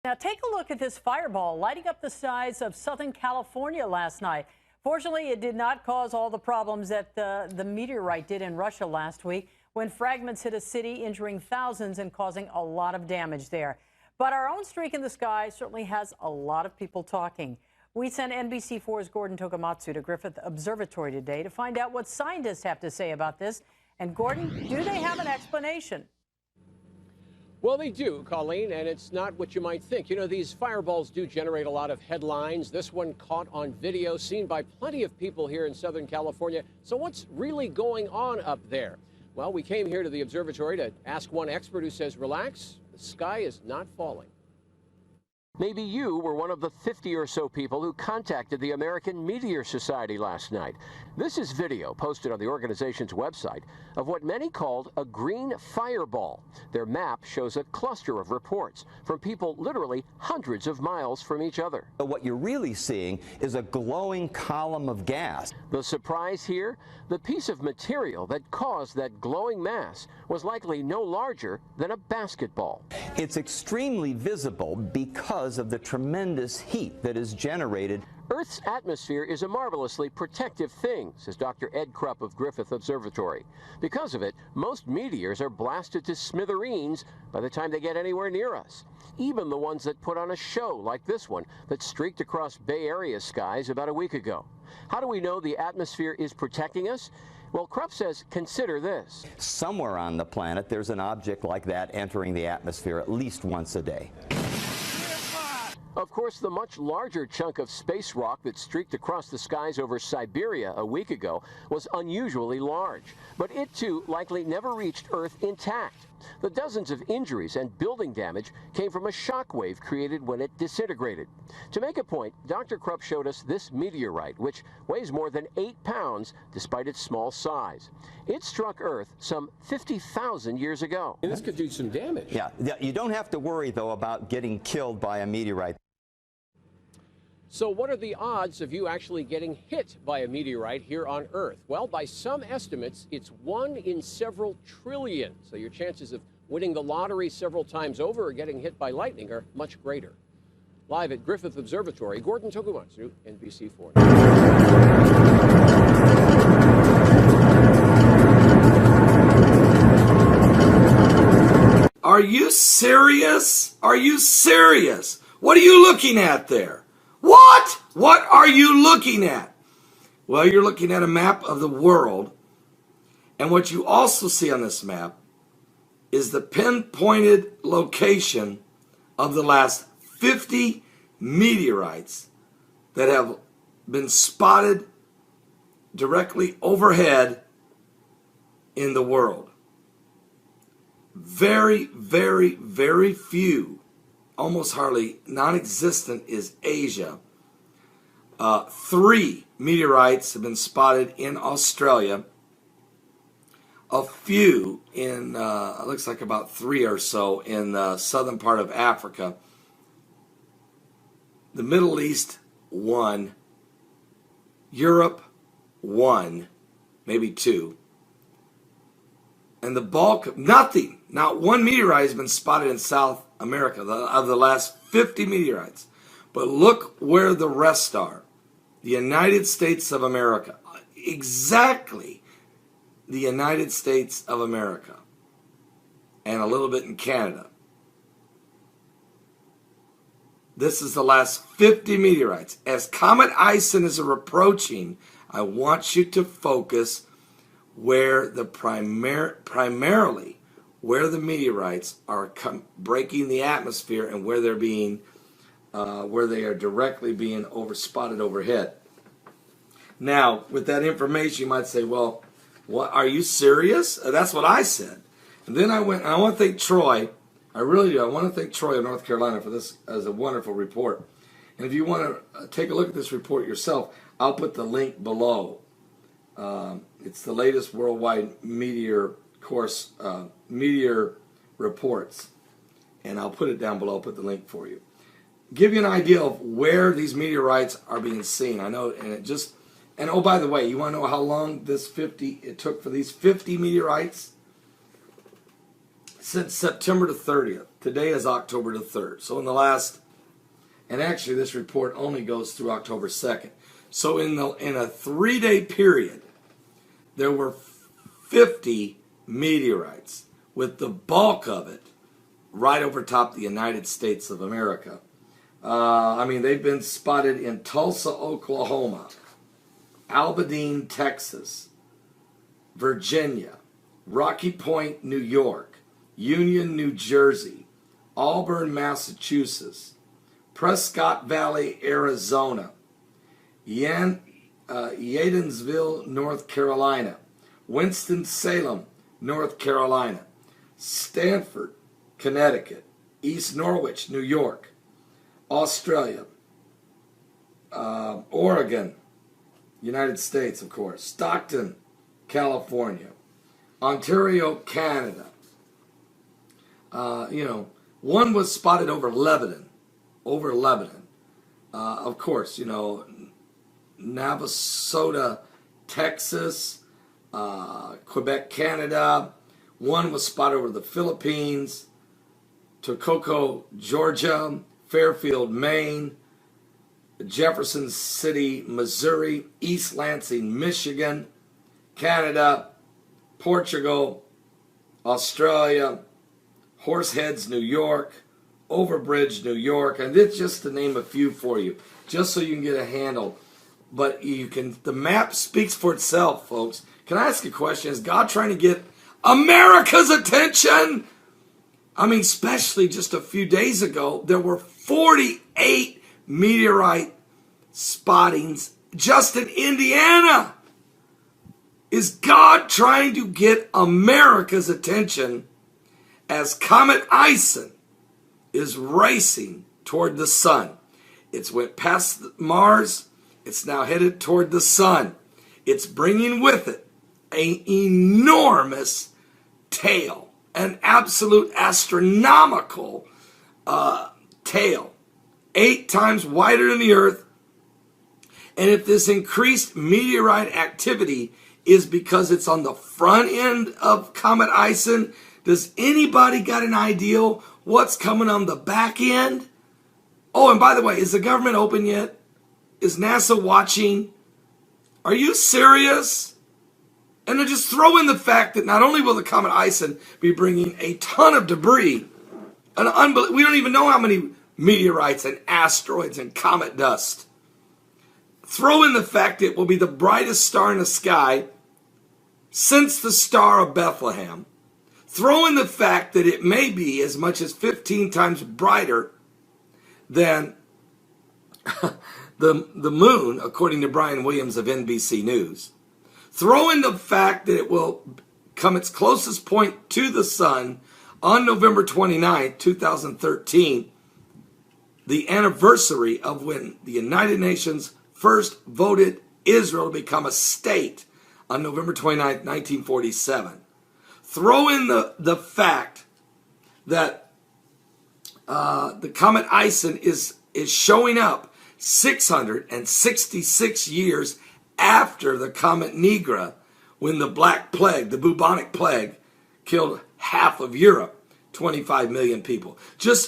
Now take a look at this fireball lighting up the skies of Southern California last night. Fortunately, it did not cause all the problems that the meteorite did in Russia last week when fragments hit a city, injuring thousands and causing a lot of damage there. But our own streak in the sky certainly has a lot of people talking. We sent NBC4's Gordon Tokamatsu to Griffith Observatory today to find out what scientists have to say about this. And Gordon, do they have an explanation? Well, they do, Colleen, and it's not what you might think. You know, these fireballs do generate a lot of headlines. This one caught on video, seen by plenty of people here in Southern California. So what's really going on up there? Well, we came here to the observatory to ask one expert who says, relax, the sky is not falling. Maybe you were one of the 50 or so people who contacted the American Meteor Society last night. This is video posted on the organization's website of what many called a green fireball. Their map shows a cluster of reports from people literally hundreds of miles from each other. What you're really seeing is a glowing column of gas. The surprise here? The piece of material that caused that glowing mass was likely no larger than a basketball. It's extremely visible because of the tremendous heat that is generated. Earth's atmosphere is a marvelously protective thing, says Dr. Ed Krupp of Griffith Observatory. Because of it, most meteors are blasted to smithereens by the time they get anywhere near us. Even the ones that put on a show, like this one that streaked across Bay Area skies about a week ago. How do we know the atmosphere is protecting us? Well, Krupp says, consider this. Somewhere on the planet, there's an object like that entering the atmosphere at least once a day. Of course, the much larger chunk of space rock that streaked across the skies over Siberia a week ago was unusually large, but it too likely never reached Earth intact. The dozens of injuries and building damage came from a shock wave created when it disintegrated. To make a point, Dr. Krupp showed us this meteorite, which weighs more than 8 pounds despite its small size. It struck Earth some 50,000 years ago. And this could do some damage. Yeah, you don't have to worry, though, about getting killed by a meteorite. So what are the odds of you actually getting hit by a meteorite here on Earth? Well, by some estimates, it's 1 in several trillion. So your chances of winning the lottery several times over or getting hit by lightning are much greater. Live at Griffith Observatory, Gordon Tokamatsu, NBC4. Are you serious? Are you serious? What are you looking at there? What? What are you looking at? Well, you're looking at a map of the world. And what you also see on this map is the pinpointed location of the last 50 meteorites that have been spotted directly overhead in the world. Very, very, very few, almost hardly non-existent, is Asia. 3 meteorites have been spotted in Australia. A few in, it looks like about 3 or so in the southern part of Africa. The Middle East, 1. Europe, 1, maybe 2. And the bulk, nothing, not 1 meteorite has been spotted in South America of the last 50 meteorites. But look where the rest are. The United States of America. Exactly the United States of America. And a little bit in Canada. This is the last 50 meteorites. As Comet Ison is approaching, I want you to focus where the primarily where the meteorites are breaking the atmosphere and where they're being where they are directly being spotted overhead. Now, with that information, you might say, well, what, are you serious? That's what I said. And then I went, and I want to thank Troy. I really do. I want to thank Troy of North Carolina for this as a wonderful report. And if you want to take a look at this report yourself, I'll put the link below. It's the latest worldwide meteor reports. And I'll put it down below. I'll put the link for you. Give you an idea of where these meteorites are being seen. I know, and oh, by the way, you want to know how long it took for these 50 meteorites? since September the 30th. Today is October the 3rd. So in the last, and actually this report only goes through October 2nd. So in a 3-day period, there were 50 meteorites, with the bulk of it right over top the United States of America. I mean, they've been spotted in Tulsa, Oklahoma, Aberdeen, Texas, Virginia, Rocky Point, New York, Union, New Jersey, Auburn, Massachusetts, Prescott Valley, Arizona, Yadensville, North Carolina, Winston-Salem, North Carolina, Stanford, Connecticut, East Norwich, New York, Australia, Oregon, United States, of course, Stockton, California, Ontario, Canada. One was spotted over Lebanon. Of course, Navasota, Texas, Quebec, Canada. One was spotted over the Philippines, Toccoa, Georgia, Fairfield, Maine, Jefferson City, Missouri, East Lansing, Michigan, Canada, Portugal, Australia, Horseheads, New York, Overbridge, New York, and this just to name a few for you, just so you can get a handle. But the map speaks for itself, folks. Can I ask a question? Is God trying to get America's attention? I mean, especially just a few days ago, there were 48 meteorite spottings just in Indiana. Is God trying to get America's attention as Comet Ison is racing toward the sun? It's went past Mars. It's now headed toward the sun. It's bringing with it an enormous tail, an absolute astronomical tail, 8 times wider than the Earth. And if this increased meteorite activity is because it's on the front end of Comet Ison, does anybody got an idea what's coming on the back end? Oh, and by the way, is the government open yet? Is NASA watching? Are you serious? And then just throw in the fact that not only will the Comet Ison be bringing a ton of debris, we don't even know how many meteorites and asteroids and comet dust. Throw in the fact it will be the brightest star in the sky since the Star of Bethlehem. Throw in the fact that it may be as much as 15 times brighter than the moon, according to Brian Williams of NBC News. Throw in the fact that it will come its closest point to the sun on November 29, 2013, the anniversary of when the United Nations first voted Israel to become a state on November 29, 1947. Throw in the fact that the Comet Ison is showing up 666 years after the Comet Nigra, when the Black Plague, the bubonic plague, killed half of Europe, 25 million people.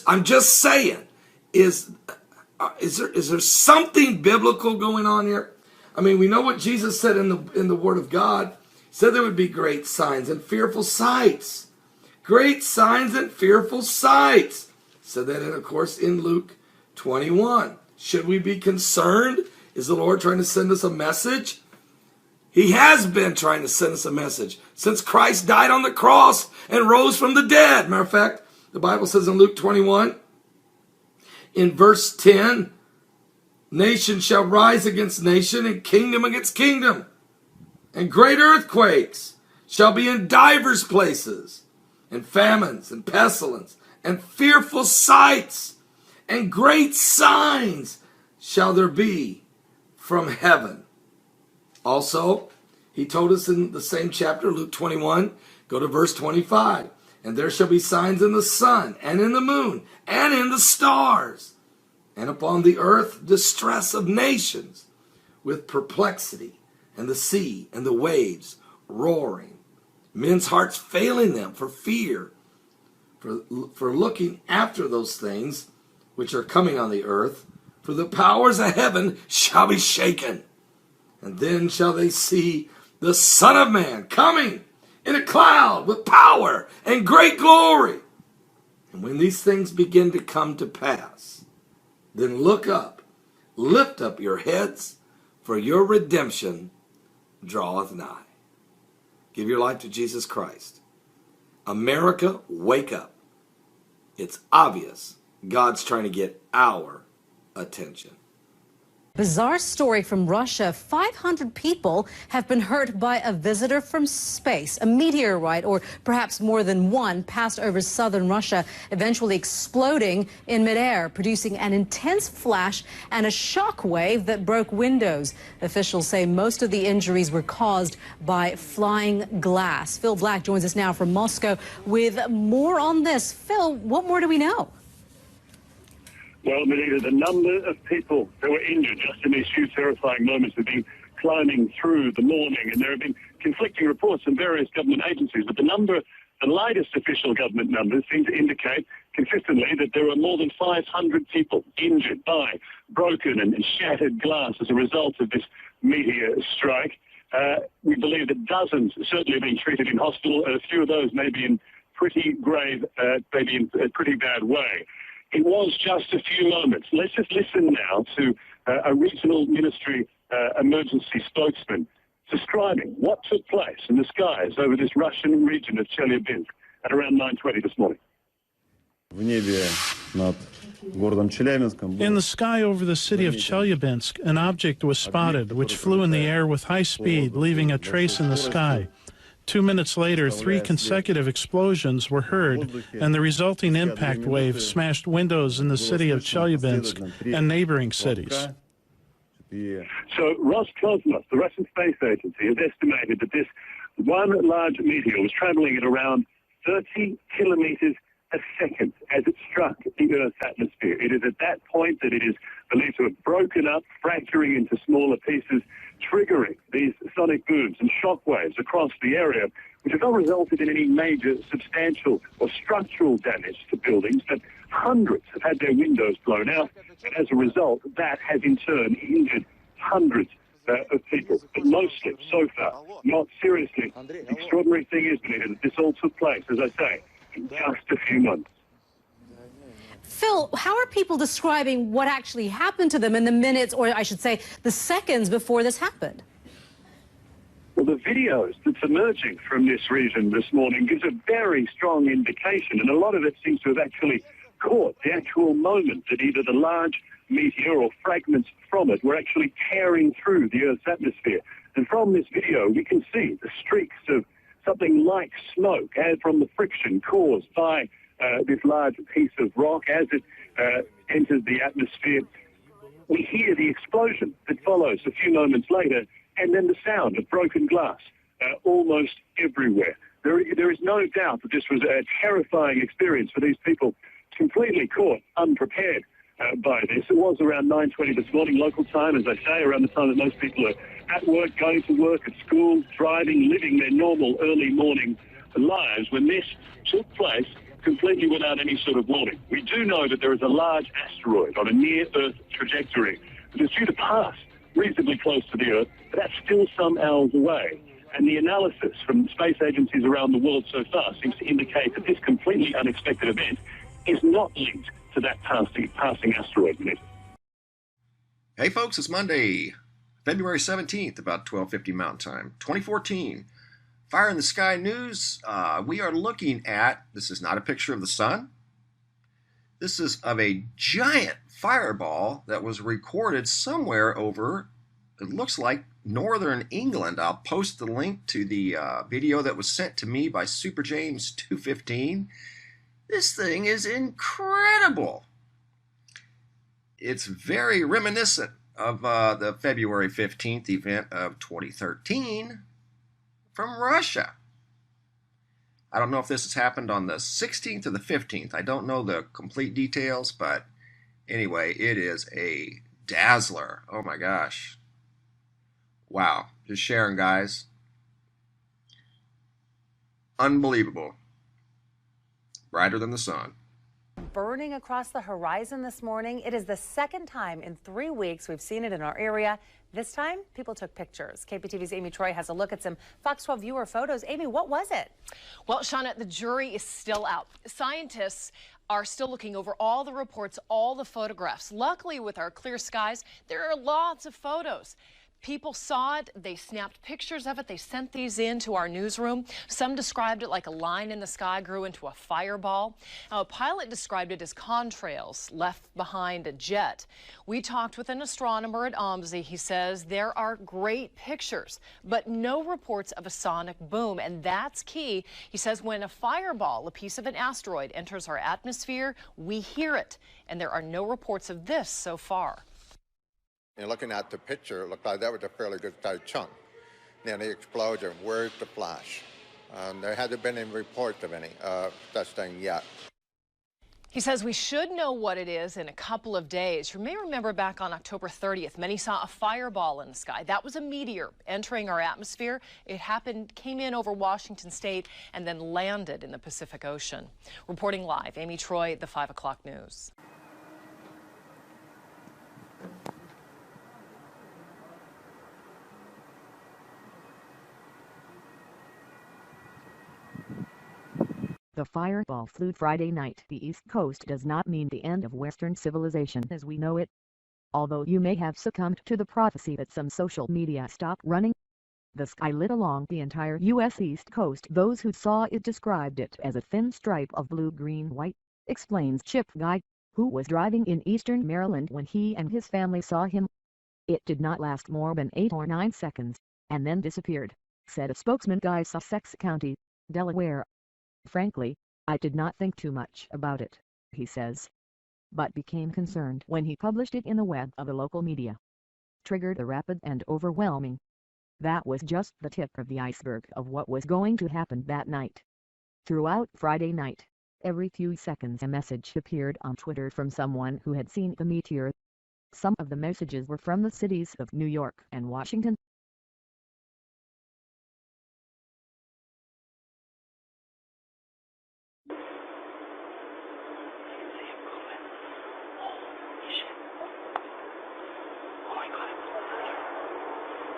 I'm just saying, is there something biblical going on here? I mean, we know what Jesus said in the Word of God. He said there would be great signs and fearful sights. Great signs and fearful sights. He said that, of course, in Luke 21. Should we be concerned? Is the Lord trying to send us a message? He has been trying to send us a message since Christ died on the cross and rose from the dead. Matter of fact, the Bible says in Luke 21, in verse 10, nation shall rise against nation and kingdom against kingdom. And great earthquakes shall be in divers places, and famines and pestilence and fearful sights and great signs shall there be from heaven. Also, he told us in the same chapter, Luke 21, go to verse 25. And there shall be signs in the sun, and in the moon, and in the stars, and upon the earth distress of nations, with perplexity, and the sea and the waves roaring, men's hearts failing them for fear for looking after those things which are coming on the earth, for the powers of heaven shall be shaken. And then shall they see the Son of Man coming in a cloud with power and great glory. And when these things begin to come to pass, then look up, lift up your heads, for your redemption draweth nigh. Give your life to Jesus Christ. America, wake up. It's obvious God's trying to get our attention. Bizarre story from Russia. 500 people have been hurt by a visitor from space. A meteorite, or perhaps more than one, passed over southern Russia, eventually exploding in midair, producing an intense flash and a shock wave that broke windows. Officials say most of the injuries were caused by flying glass. Phil Black joins us now from Moscow with more on this. Phil, what more do we know? Well, Melita, the number of people that were injured just in these few terrifying moments have been climbing through the morning, and there have been conflicting reports from various government agencies, but the latest official government numbers seem to indicate consistently that there are more than 500 people injured by broken and shattered glass as a result of this meteor strike. We believe that dozens certainly have been treated in hospital. A few of those may be in pretty grave, maybe in a pretty bad way. It was just a few moments. Let's just listen now to a regional ministry emergency spokesman describing what took place in the skies over this Russian region of Chelyabinsk at around 9:20 this morning. In the sky over the city of Chelyabinsk, an object was spotted which flew in the air with high speed, leaving a trace in the sky. 2 minutes later, 3 consecutive explosions were heard, and the resulting impact wave smashed windows in the city of Chelyabinsk and neighboring cities. So Roscosmos, the Russian space agency, has estimated that this one large meteor was traveling at around 30 kilometers a second as it struck the Earth's atmosphere. It is at that point that it is believed to have broken up, fracturing into smaller pieces, triggering these sonic booms and shock waves across the area, which have not resulted in any major substantial or structural damage to buildings, but hundreds have had their windows blown out, and as a result, that has in turn injured hundreds of people, but mostly, so far, not seriously. The extraordinary thing is, Benita, that this all took place, as I say, in just a few months. Phil, how are people describing what actually happened to them in the minutes, or I should say, the seconds before this happened? Well, the videos that's emerging from this region this morning gives a very strong indication, and a lot of it seems to have actually caught the actual moment that either the large meteor or fragments from it were actually tearing through the Earth's atmosphere. And from this video, we can see the streaks of something like smoke as from the friction caused by this large piece of rock as it enters the atmosphere. We hear the explosion that follows a few moments later, and then the sound of broken glass almost everywhere. There is no doubt that this was a terrifying experience for these people, completely caught unprepared by this. It was around 9:20 this morning, local time, as I say, around the time that most people are at work, going to work, at school, driving, living their normal early morning lives, when this took place completely without any sort of warning. We do know that there is a large asteroid on a near-Earth trajectory that is due to pass reasonably close to the Earth, but that's still some hours away. And the analysis from space agencies around the world so far seems to indicate that this completely unexpected event is not linked to that passing asteroid. Hey folks, it's Monday, February 17th, about 12:50 Mountain Time, 2014. Fire in the Sky News. We are looking at, this is not a picture of the sun. This is of a giant fireball that was recorded somewhere over, it looks like, northern England. I'll post the link to the video that was sent to me by Super James 215. This thing is incredible. It's very reminiscent of the February 15th event of 2013 from Russia. I don't know if this has happened on the 16th or the 15th. I don't know the complete details, but anyway, it is a dazzler. Oh my gosh. Wow. Just sharing, guys. Unbelievable. brighter than the sun. Burning across the horizon this morning. It is the second time in 3 weeks we've seen it in our area. This time, people took pictures. KPTV's Amy Troy has a look at some Fox 12 viewer photos. Amy, what was it? Well, Shauna, the jury is still out. Scientists are still looking over all the reports, all the photographs. Luckily, with our clear skies, there are lots of photos. People saw it, they snapped pictures of it, they sent these in to our newsroom. Some described it like a line in the sky grew into a fireball. Now, a pilot described it as contrails left behind a jet. We talked with an astronomer at OMSI. He says there are great pictures, but no reports of a sonic boom, and that's key. He says when a fireball, a piece of an asteroid, enters our atmosphere, we hear it, and there are no reports of this so far. And looking at the picture, it looked like that was a fairly good sized chunk. Then the explosion, where's the flash? There hasn't been any reports of any such thing yet. He says we should know what it is in a couple of days. You may remember back on October 30th, many saw a fireball in the sky. That was a meteor entering our atmosphere. It came in over Washington State and then landed in the Pacific Ocean. Reporting live, Amy Troy, the 5 o'clock news. The fireball flew Friday night. The East Coast does not mean the end of Western civilization as we know it. Although you may have succumbed to the prophecy that some social media stopped running. The sky lit along the entire U.S. East Coast. Those who saw it described it as a thin stripe of blue-green-white, explains Chip Guy, who was driving in eastern Maryland when he and his family saw him. It did not last more than 8 or 9 seconds, and then disappeared, said a spokesman. Guy, Sussex County, Delaware. Frankly, I did not think too much about it, he says, but became concerned when he published it in the web of the local media. Triggered a rapid and overwhelming. That was just the tip of the iceberg of what was going to happen that night. Throughout Friday night, every few seconds a message appeared on Twitter from someone who had seen the meteor. Some of the messages were from the cities of New York and Washington.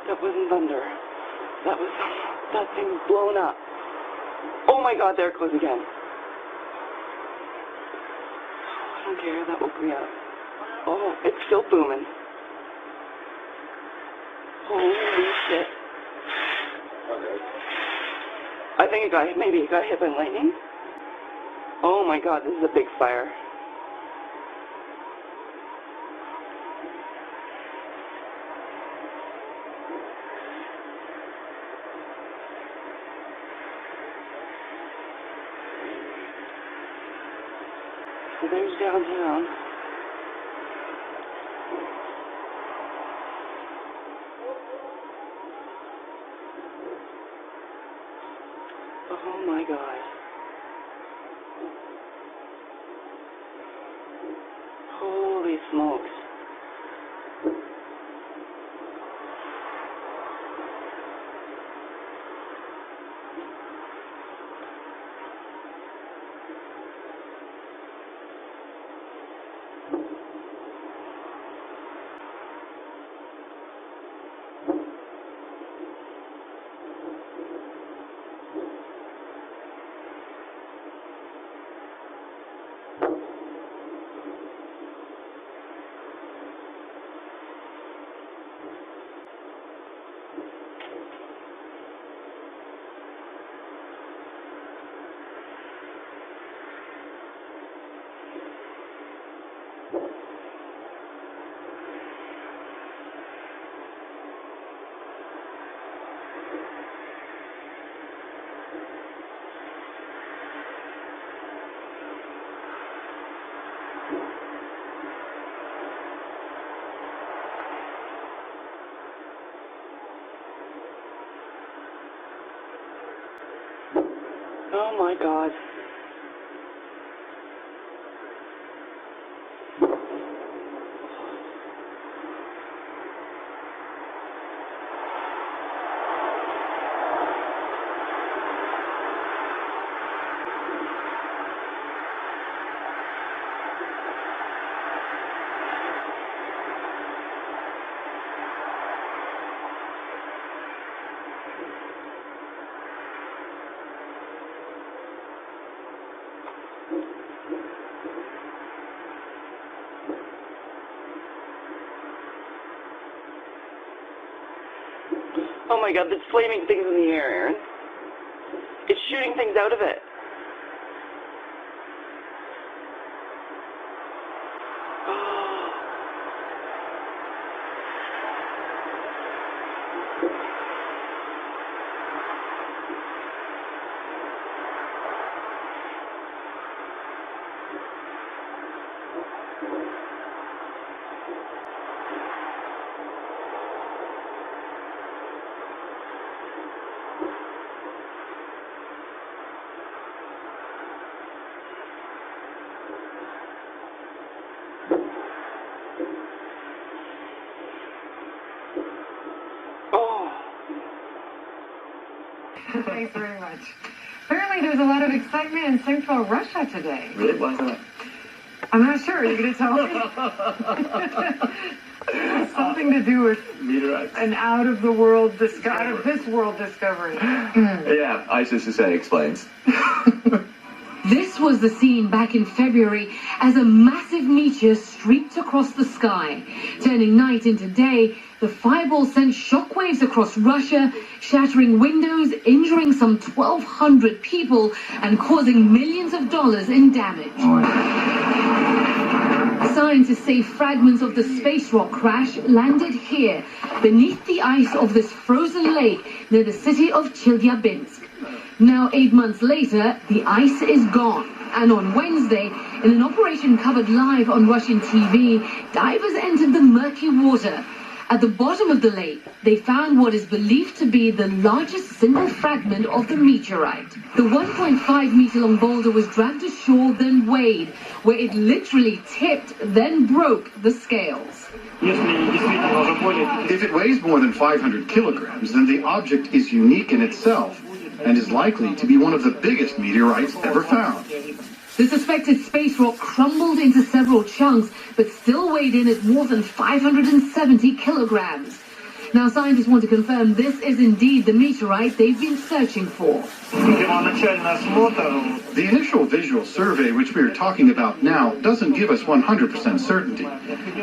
That wasn't thunder. That thing's blown up. Oh my God, there it goes again. I don't care, that woke me up. Oh, it's still booming. Holy shit. I think maybe it got hit by lightning. Oh my God, this is a big fire. So there's downtown. Oh my God. Holy smokes. Oh my God. Oh my God, there's flaming things in the air, Aaron. It's shooting things out of it. Thanks very much. Apparently there's a lot of excitement in central Russia today. Really? Why not? I'm not sure. Are you going to tell me? Something to do with meteorites. An out of this world discovery. Yeah, ISIS explains. This was the scene back in February as a massive meteor streaked across the sky. Turning night into day, the fireball sent shockwaves across Russia, shattering windows, injuring some 1,200 people, and causing millions of dollars in damage. Scientists say fragments of the space rock crash landed here, beneath the ice of this frozen lake near the city of Chelyabinsk. Now, 8 months later, the ice is gone. And on Wednesday, in an operation covered live on Russian TV, divers entered the murky water. At the bottom of the lake, they found what is believed to be the largest single fragment of the meteorite. The 1.5-meter-long boulder was dragged ashore, then weighed, where it literally tipped, then broke the scales. If it weighs more than 500 kilograms, then the object is unique in itself and is likely to be one of the biggest meteorites ever found. The suspected space rock crumbled into several chunks, but still weighed in at more than 570 kilograms. Now, scientists want to confirm this is indeed the meteorite they've been searching for. The initial visual survey, which we are talking about now, doesn't give us 100% certainty.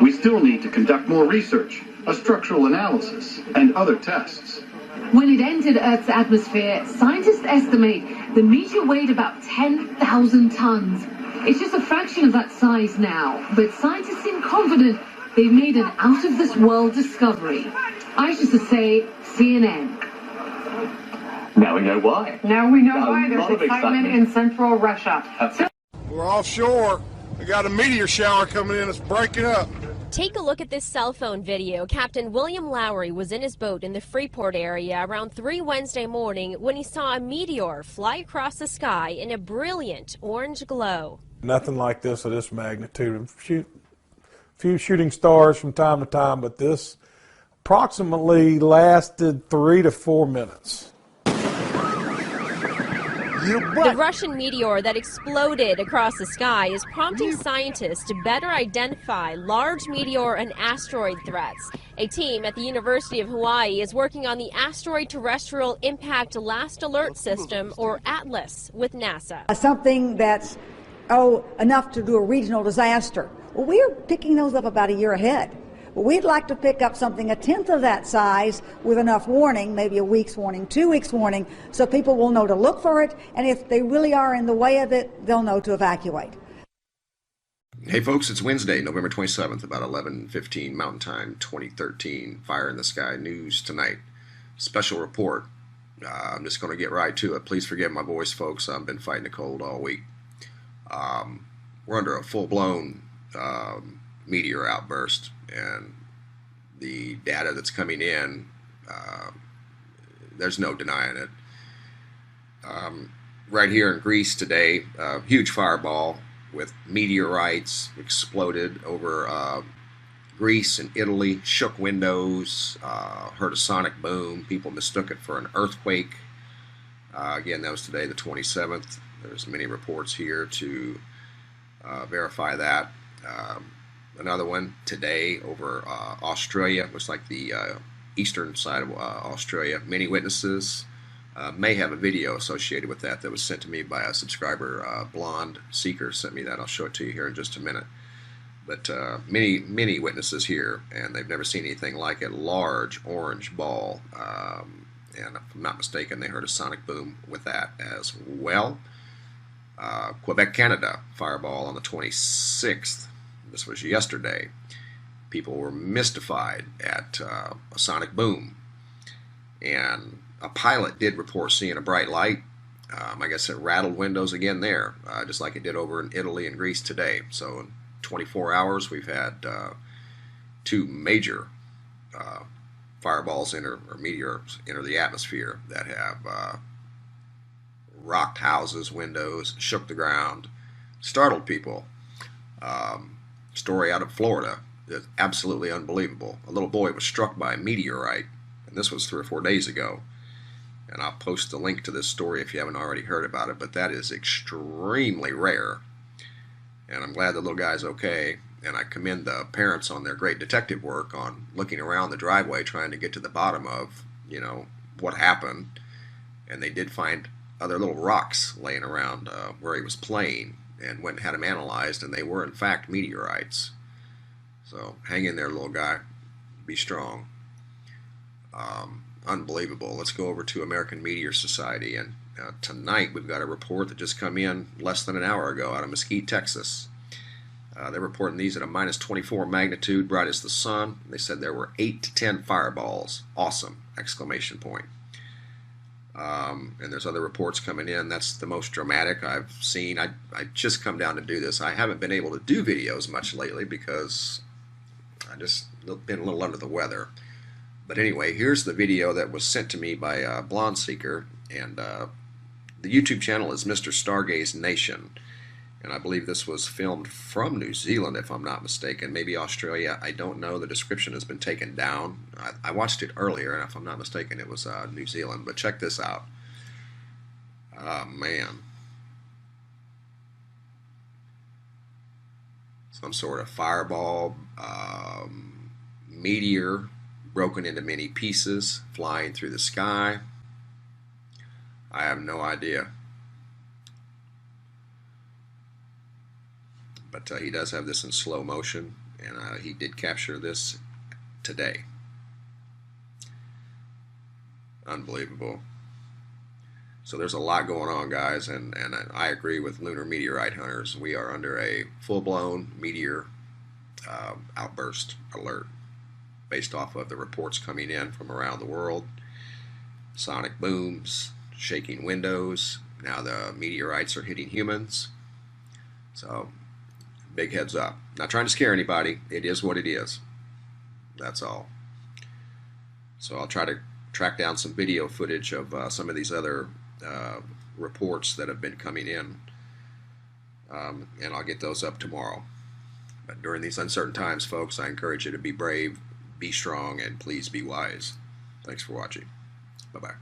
We still need to conduct more research, a structural analysis, and other tests. When it entered Earth's atmosphere, scientists estimate the meteor weighed about 10,000 tons. It's just a fraction of that size now, but scientists seem confident they've made an out-of-this-world discovery. I should say CNN. Now we know why. Now we know why. There's excitement in central Russia. We're offshore. We got a meteor shower coming in. It's breaking up. Take a look at this cell phone video. Captain William Lowry was in his boat in the Freeport area around 3 Wednesday morning when he saw a meteor fly across the sky in a brilliant orange glow. Nothing like this of this magnitude. A few shooting stars from time to time, but this approximately lasted 3 to 4 minutes. The Russian meteor that exploded across the sky is prompting scientists to better identify large meteor and asteroid threats. A team at the University of Hawaii is working on the Asteroid Terrestrial Impact Last Alert System, or ATLAS, with NASA. Something that's, enough to do a regional disaster. Well, we're picking those up about a year ahead. But we'd like to pick up something a tenth of that size with enough warning, maybe a week's warning, 2 weeks warning, so people will know to look for it, and if they really are in the way of it, they'll know to evacuate. Hey folks, it's Wednesday, November 27th, about 11:15 Mountain Time, 2013. Fire in the Sky News tonight. Special report. I'm just going to get right to it. Please forgive my voice, folks. I've been fighting a cold all week. We're under a full-blown meteor outburst, and the data that's coming in, there's no denying it. Right here in Greece today, a huge fireball with meteorites exploded over Greece and Italy, shook windows, heard a sonic boom. People mistook it for an earthquake. Again, that was today, the 27th. There's many reports here to verify that. Another one today over Australia, looks like the eastern side of Australia. Many witnesses may have a video associated with that was sent to me by a subscriber. Blonde Seeker sent me that. I'll show it to you here in just a minute. But many witnesses here, and they've never seen anything like it. Large orange ball, and if I'm not mistaken, they heard a sonic boom with that as well. Quebec, Canada, fireball on the 26th. This was yesterday. People were mystified at a sonic boom, and a pilot did report seeing a bright light. I guess it rattled windows again there, just like it did over in Italy and Greece today. So in 24 hours, we've had two major fireballs enter, or meteors enter the atmosphere that have rocked houses, windows, shook the ground, startled people. Story out of Florida is absolutely unbelievable. A little boy was struck by a meteorite, and this was 3 or 4 days ago. And I'll post the link to this story if you haven't already heard about it, but that is extremely rare. And I'm glad the little guy's okay, and I commend the parents on their great detective work on looking around the driveway trying to get to the bottom of, what happened. And they did find other little rocks laying around where he was playing, and went and had them analyzed, and they were in fact meteorites. So hang in there, little guy. Be strong. Unbelievable. Let's go over to American Meteor Society, and tonight we've got a report that just come in less than an hour ago out of Mesquite, Texas. They're reporting these at a minus 24 magnitude, bright as the sun. They said there were 8 to 10 fireballs. Awesome! Exclamation point. And there's other reports coming in. That's the most dramatic I've seen. I just come down to do this. I haven't been able to do videos much lately because I just been a little under the weather. But anyway, here's the video that was sent to me by Blonde Seeker, and the YouTube channel is Mr. Stargaze Nation, and I believe this was filmed from New Zealand, if I'm not mistaken, maybe Australia. I don't know. The description has been taken down. I watched it earlier, and if I'm not mistaken, it was New Zealand. But check this out. Oh, man. Some sort of fireball, meteor, broken into many pieces, flying through the sky. I have no idea. But he does have this in slow motion, and he did capture this today. Unbelievable. So there's a lot going on, guys, and I agree with lunar meteorite hunters. We are under a full-blown meteor outburst alert, based off of the reports coming in from around the world. Sonic booms, shaking windows. Now the meteorites are hitting humans. So, big heads up. Not trying to scare anybody. It is what it is. That's all. So I'll try to track down some video footage of some of these other reports that have been coming in. And I'll get those up tomorrow. But during these uncertain times, folks, I encourage you to be brave, be strong, and please be wise. Thanks for watching. Bye-bye.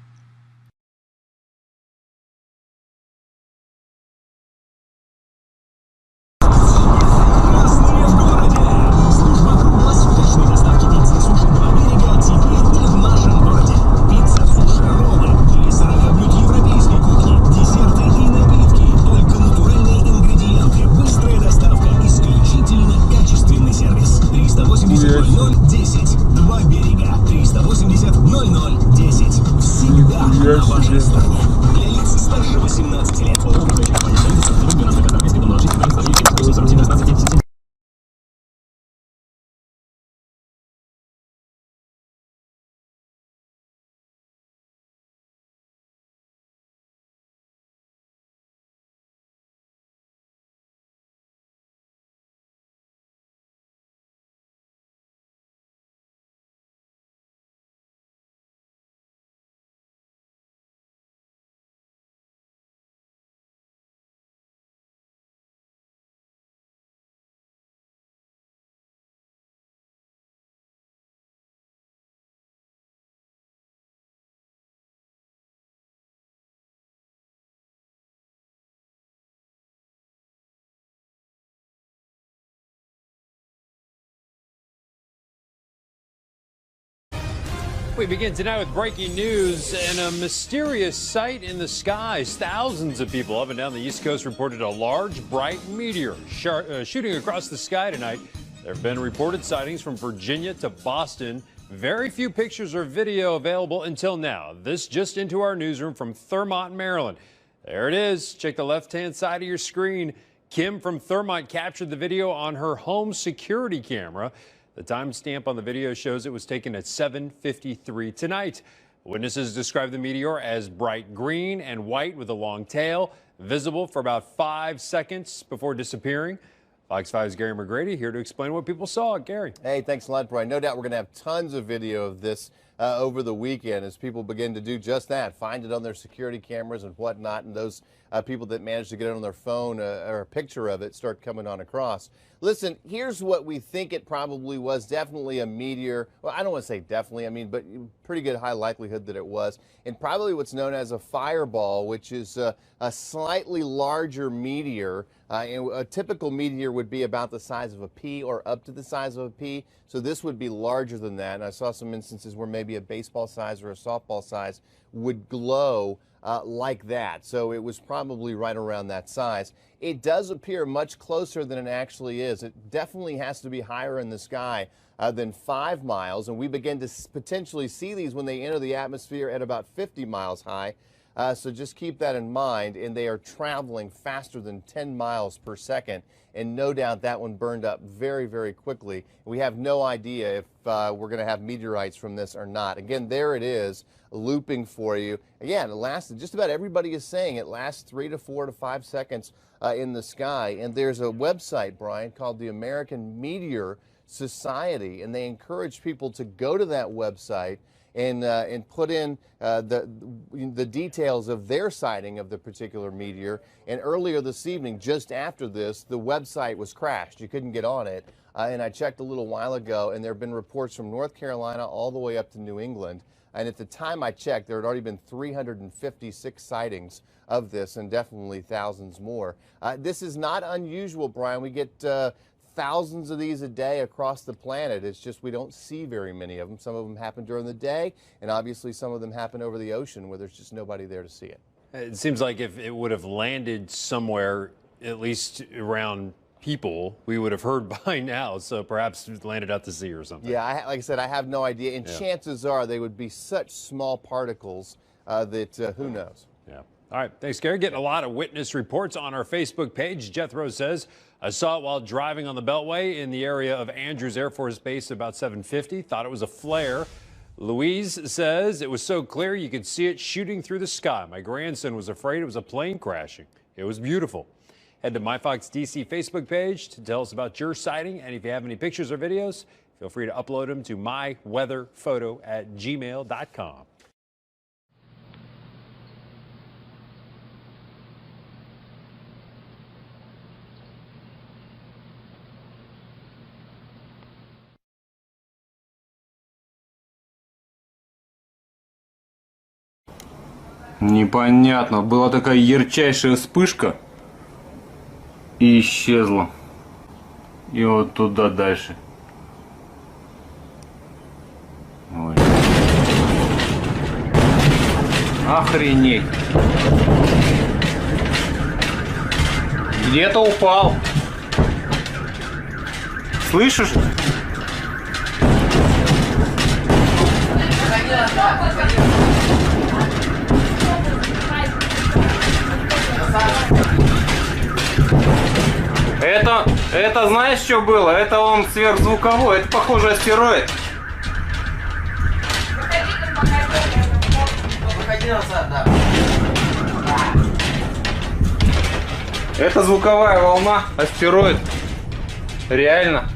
We begin tonight with breaking news and a mysterious sight in the skies. Thousands of people up and down the East Coast reported a large, bright meteor shooting across the sky tonight. There have been reported sightings from Virginia to Boston. Very few pictures or video available until now. This just into our newsroom from Thurmont, Maryland. There it is. Check the left-hand side of your screen. Kim from Thurmont captured the video on her home security camera. The timestamp on the video shows it was taken at 7:53 tonight. Witnesses describe the meteor as bright green and white with a long tail, visible for about 5 seconds before disappearing. Fox 5's Gary McGrady here to explain what people saw. Gary. Hey, thanks a lot, Brian. No doubt we're going to have tons of video of this over the weekend as people begin to do just that, find it on their security cameras and whatnot, and those people that manage to get it on their phone or a picture of it start coming on across. Listen, here's what we think it probably was. Definitely a meteor. Well, I don't want to say definitely, but pretty good high likelihood that it was. And probably what's known as a fireball, which is a slightly larger meteor. A typical meteor would be about the size of a pea or up to the size of a pea. So this would be larger than that. And I saw some instances where maybe a baseball size or a softball size would glow like that. So it was probably right around that size. It does appear much closer than it actually is. It definitely has to be higher in the sky than 5 miles. And we begin to potentially see these when they enter the atmosphere at about 50 miles high. So just keep that in mind. And they are traveling faster than 10 miles per second. And no doubt that one burned up very, very quickly. We have no idea if we're going to have meteorites from this or not. Again, there it is, looping for you. Again, it lasted, just about everybody is saying it lasts 3 to 4 to 5 seconds in the sky. And there's a website, Brian, called the American Meteor Society. And they encourage people to go to that website and put in the details of their sighting of the particular meteor. And earlier this evening, just after this, the website was crashed. You couldn't get on it. And I checked a little while ago, and there have been reports from North Carolina all the way up to New England. And at the time I checked, there had already been 356 sightings of this, and definitely thousands more. This is not unusual, Brian. We get thousands of these a day across the planet. It's just we don't see very many of them. Some of them happen during the day, and obviously some of them happen over the ocean where there's just nobody there to see it. It seems like if it would have landed somewhere, at least around people, we would have heard by now. So perhaps it landed out to sea or something. Yeah, like I said, I have no idea. And chances are they would be such small particles that who knows. Yeah. All right. Thanks, Gary. Getting a lot of witness reports on our Facebook page. Jethro says, I saw it while driving on the Beltway in the area of Andrews Air Force Base at about 7:50. Thought it was a flare. Louise says it was so clear you could see it shooting through the sky. My grandson was afraid it was a plane crashing. It was beautiful. Head to MyFox DC Facebook page to tell us about your sighting. And if you have any pictures or videos, feel free to upload them to myweatherphoto@gmail.com. Непонятно. Была такая ярчайшая вспышка и исчезла. И вот туда дальше. Ой. Охренеть. Где-то упал. Слышишь? Это знаешь, что было? Это он сверхзвуковой. Это, похоже, астероид. Выходи назад, да. Это звуковая волна, астероид. Реально.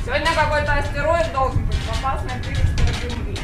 Сегодня какой-то астероид должен быть в опасной близости от Земли.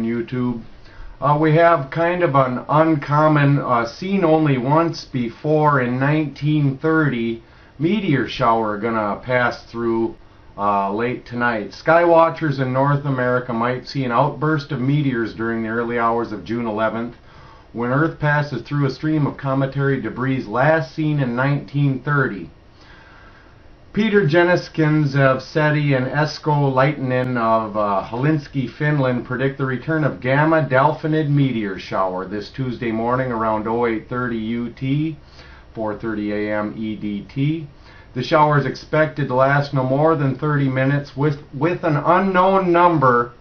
and YouTube. We have kind of an uncommon, seen only once before in 1930, meteor shower gonna pass through late tonight. Sky watchers in North America might see an outburst of meteors during the early hours of June 11th, when Earth passes through a stream of cometary debris last seen in 1930. Peter Jenniskins of SETI and Esko Laitinen of Helsinki, Finland predict the return of Gamma Delphinid meteor shower this Tuesday morning around 0830 UT, 4:30 a.m. EDT. The shower is expected to last no more than 30 minutes with an unknown number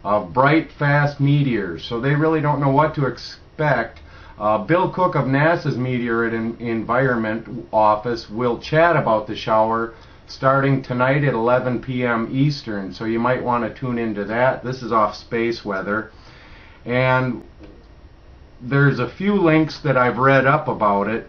of bright, fast meteors. So they really don't know what to expect. Bill Cook of NASA's Meteor and Environment Office will chat about the shower starting tonight at 11 p.m. Eastern, so you might want to tune into that. This is off space weather. And there's a few links that I've read up about it,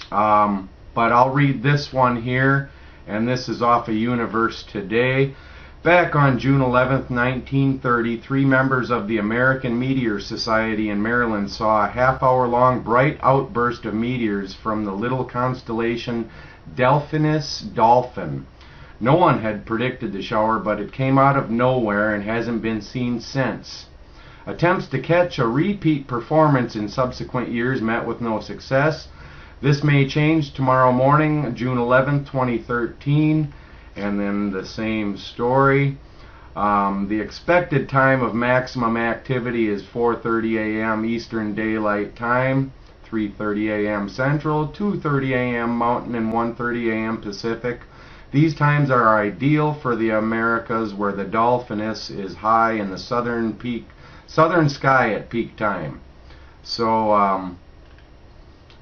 but I'll read this one here, and this is off of Universe Today. Back on June 11th, 1930, 3 members of the American Meteor Society in Maryland saw a half-hour-long bright outburst of meteors from the little constellation Delphinus Dolphin. No one had predicted the shower, but it came out of nowhere and hasn't been seen since. Attempts to catch a repeat performance in subsequent years met with no success. This may change tomorrow morning, June 11th, 2013. And then the same story. The expected time of maximum activity is 4:30 a.m. Eastern Daylight Time, 3:30 a.m. Central, 2:30 a.m. Mountain, and 1:30 a.m. Pacific. These times are ideal for the Americas, where the Dolphinus is high in the southern sky at peak time. So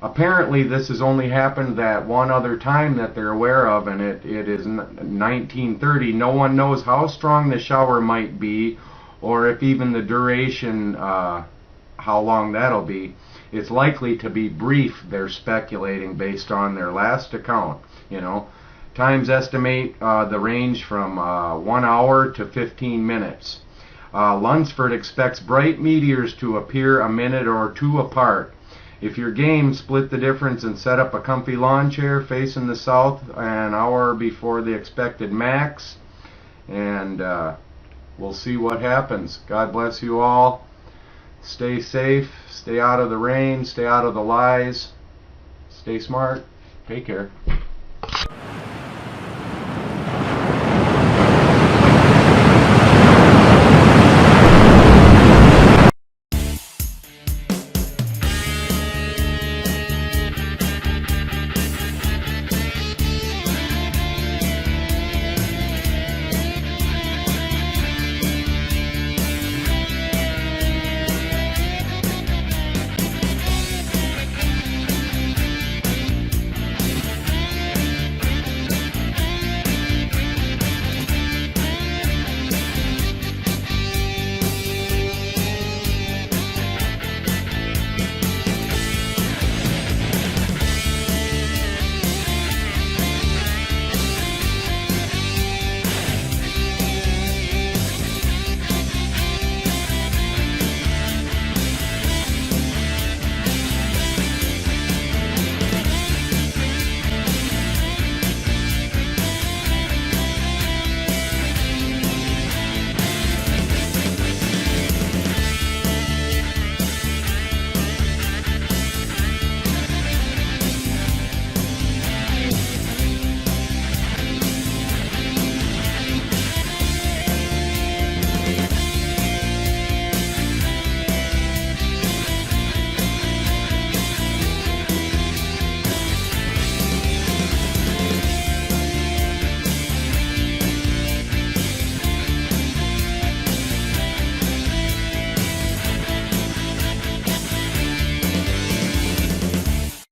apparently this has only happened that one other time that they're aware of, and it is 1930. No one knows how strong the shower might be, or if even the duration, how long that'll be. It's likely to be brief, they're speculating, based on their last account. You know, times estimate the range from 1 hour to 15 minutes. Lunsford expects bright meteors to appear a minute or two apart. If you're game, split the difference and set up a comfy lawn chair facing the south an hour before the expected max, and we'll see what happens. God bless you all. Stay safe, stay out of the rain, stay out of the lies, stay smart, take care.